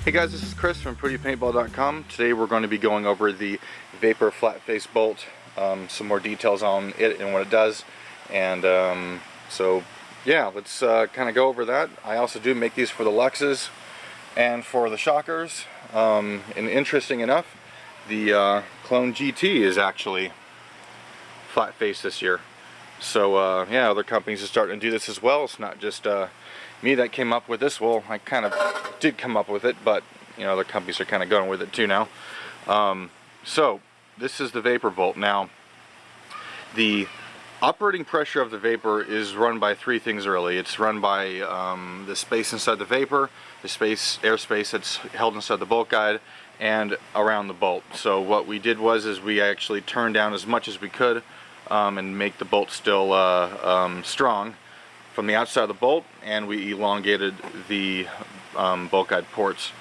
Hey guys, this is Chris from PootyPaintball.com. Today we're going to be going over the Vapor flat face bolt, some more details on it and what it does, and so yeah, let's kind of go over that. I also do make these for the Luxes and for the shockers, and interesting enough, the Clone GT is actually flat face this year. So yeah, other companies are starting to do this as well. It's not just me that came up with this. Well, I kind of did come up with it, but you know, other companies are kind of going with it too now. So this is the Vapor bolt. Now, the operating pressure of the Vapor is run by three things really. It's run by the space inside the Vapor, the airspace that's held inside the bolt guide, and around the bolt. So what we did is we actually turned down as much as we could and make the bolt still strong from the outside of the bolt, and we elongated the bolt guide ports,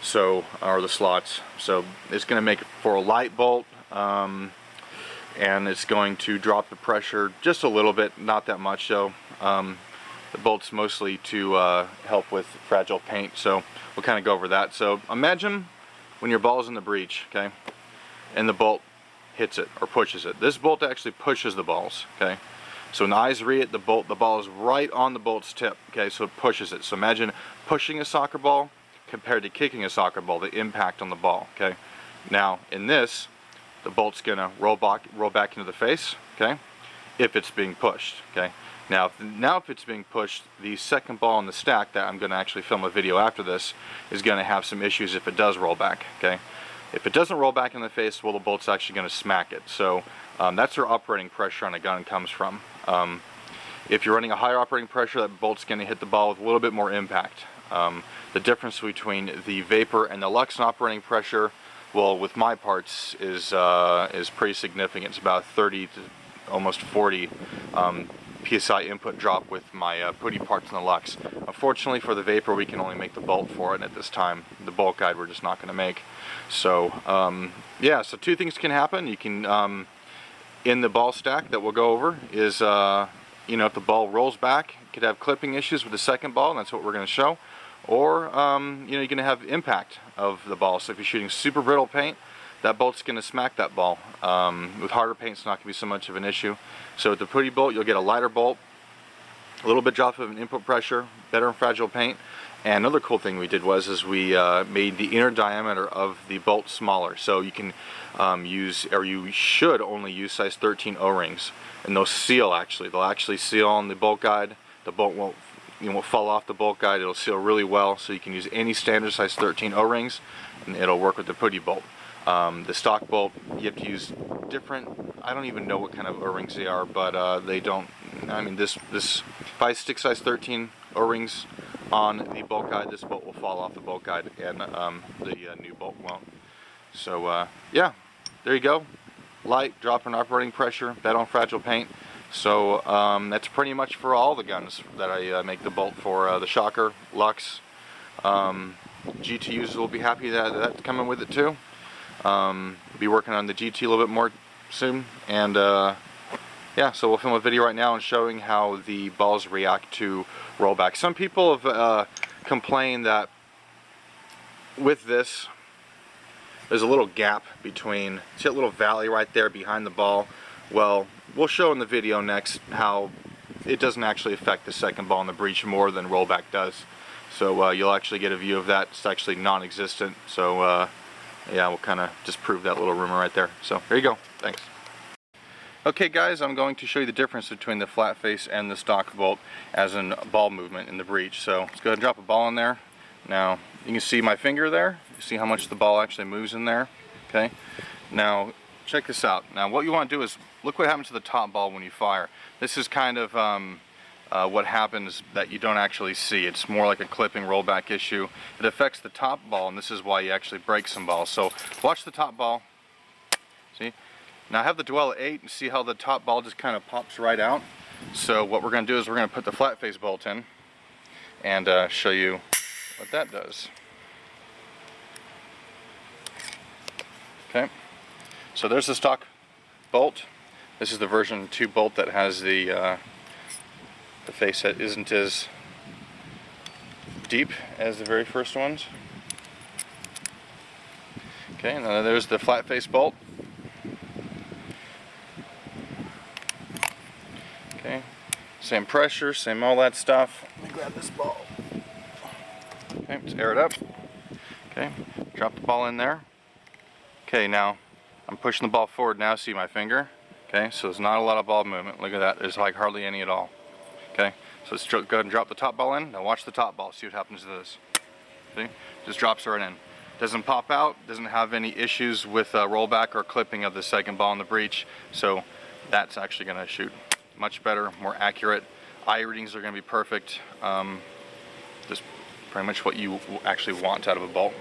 so, or the slots. So it's going to make it for a light bolt, and it's going to drop the pressure just a little bit, not that much though. The bolt's mostly to help with fragile paint, so we'll kind of go over that. So imagine when your ball's in the breech, okay, and the bolt hits it or pushes it. This bolt actually pushes the balls, okay. So when the eyes read it, the ball is right on the bolt's tip, okay, so it pushes it. So imagine pushing a soccer ball compared to kicking a soccer ball, the impact on the ball, okay. Now in this, the bolt's gonna roll back into the face, okay, if it's being pushed, okay. Now if it's being pushed, the second ball in the stack that I'm gonna actually film a video after this is gonna have some issues if it does roll back, okay. If it doesn't roll back in the face, well, the bolt's actually gonna smack it. So that's where operating pressure on a gun comes from. If you're running a higher operating pressure, that bolt's going to hit the ball with a little bit more impact. The difference between the Vapor and the Luxan operating pressure, well, with my parts, is pretty significant. It's about 30 to almost 40 psi input drop with my Pooty parts in the Lux. Unfortunately for the Vapor, we can only make the bolt for it at this time. The bolt guide we're just not going to make. So yeah, so two things can happen. You can in the ball stack that we'll go over is, you know, if the ball rolls back, it could have clipping issues with the second ball, and that's what we're going to show. Or, you know, you're going to have impact of the ball. So if you're shooting super brittle paint, that bolt's going to smack that ball. With harder paint, it's not going to be so much of an issue. So with the Pooty bolt, you'll get a lighter bolt, a little bit drop of an input pressure, better and fragile paint. And another cool thing we did is we made the inner diameter of the bolt smaller. So you can use, or you should only use size 13 O-rings, and they'll seal actually. They'll actually seal on the bolt guide. The bolt won't fall off the bolt guide. It'll seal really well. So you can use any standard size 13 O-rings, and it'll work with the Pooty bolt. The stock bolt, you have to use different. I don't even know what kind of O-rings they are, but they don't. I mean, if I stick size 13 O-rings on the bolt guide, this bolt will fall off the bolt guide, and the new bolt won't. So yeah, there you go. Light, drop in operating pressure, bet on fragile paint. So that's pretty much for all the guns that I make the bolt for. The Shocker, Lux, GT users will be happy that that's coming with it too. Be working on the GT a little bit more soon, and yeah, so we'll film a video right now and showing how the balls react to rollback. Some people have complained that with this, there's a little gap between, see that little valley right there behind the ball? Well, we'll show in the video next how it doesn't actually affect the second ball in the breech more than rollback does. So you'll actually get a view of that. It's actually non-existent. So yeah, we'll kind of just prove that little rumor right there. So there you go. Thanks. Okay guys, I'm going to show you the difference between the flat face and the stock bolt as in ball movement in the breech. So let's go ahead and drop a ball in there. Now you can see my finger there. You see how much the ball actually moves in there. Okay. Now check this out. Now what you want to do is look what happens to the top ball when you fire. This is kind of what happens that you don't actually see. It's more like a clipping rollback issue. It affects the top ball, and this is why you actually break some balls. So watch the top ball. See? Now I have the dwell at 8 and see how the top ball just kind of pops right out. So what we're going to do is we're going to put the flat face bolt in and show you what that does. Okay, so there's the stock bolt. This is the version 2 bolt that has the face that isn't as deep as the very first ones. Okay, and then there's the flat face bolt. Okay, same pressure, same all that stuff. Let me grab this ball. Okay, let's air it up. Okay, drop the ball in there. Okay, now I'm pushing the ball forward now, see my finger? Okay, so there's not a lot of ball movement. Look at that, there's like hardly any at all. Okay, so let's go ahead and drop the top ball in. Now watch the top ball, see what happens to this. See, just drops right in. Doesn't pop out, doesn't have any issues with rollback or clipping of the second ball in the breech. So that's actually gonna shoot much better, more accurate. Eye readings are gonna be perfect. Just pretty much what you actually want out of a bolt.